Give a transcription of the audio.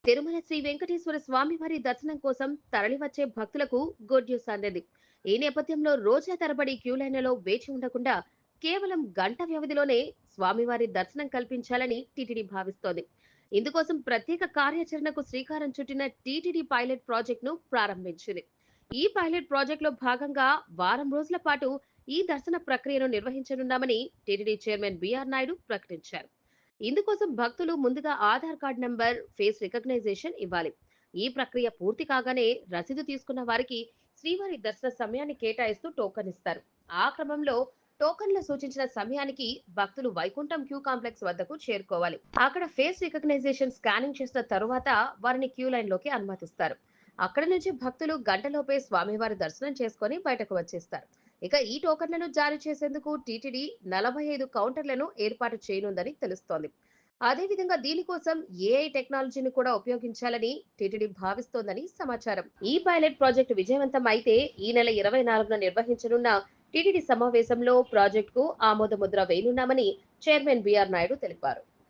తిరుమల శ్రీ వెంకటేశ్వర స్వామి వారి దర్శనం కోసం తరలివచ్చే భక్తులకు గుడ్ న్యూస్ అందింది. ఈ నేపథ్యంలో రోజుల తరబడి క్యూ లైన్లలో వేచి ఉండకుండా కేవలం గంట వ్యవధిలోనే స్వామివారి దర్శనం కల్పించాలని టీటీడీ భావిస్తోంది. ఇందుకోసం ప్రత్యేక కార్యాచరణకు శ్రీకారం చుట్టిన టీటీడీ పైలట్ ప్రాజెక్టును ప్రారంభించింది. ఈ పైలట్ ప్రాజెక్టులో భాగంగా వారం రోజుల పాటు ఈ దర్శన ప్రక్రియను నిర్వహించనున్నామని టీటీడీ చైర్మన్ బిఆర్ నాయుడు ప్రకటించారు. ఇందుకోసం భక్తులు ముందుగా Aadhaar card number, face recognition ఇవ్వాలి. ఈ ప్రక్రియ పూర్తి కాగానే రసీదు తీసుకున్న వారికి శ్రీవారి దర్శన సమయాన్ని కేటాయిస్తూ టోకన్ ఇస్తారు. ఆ క్రమంలో టోకన్లో సూచించిన సమయానికి భక్తులు వైకుంఠం క్యూ కాంప్లెక్స్ వద్దకు చేరుకోవాలి. అక్కడ ఫేస్ రికగ్నైజేషన్ స్కానింగ్ చేసిన తరువాత వారిని క్యూ లైన్ లోకి అనుమతిస్తారు. అక్కడి నుంచి భక్తులు గంటలోపే స్వామివారి దర్శనం చేసుకొని బయటకు వచ్చేస్తారు. ఇక ఈ టోకన్లను జారీ చేసేందుకు టీటీడీ 45 కౌంటర్లను ఏర్పాటు చేయనుందని తెలుస్తోంది. అదేవిధంగా దీనికోసం ఏఐ టెక్నాలజీని కూడా ఉపయోగించాలని టీటీడీ భావిస్తోందని సమాచారం. ఈ పైలట్ ప్రాజెక్టు విజయవంతం అయితే ఈ నెల 24న నిర్వహించనున్న టీటీడీ సమావేశంలో ప్రాజెక్టుకు ఆమోద ముద్ర వేయనున్నామని చైర్మన్ బిఆర్ నాయుడు తెలిపారు.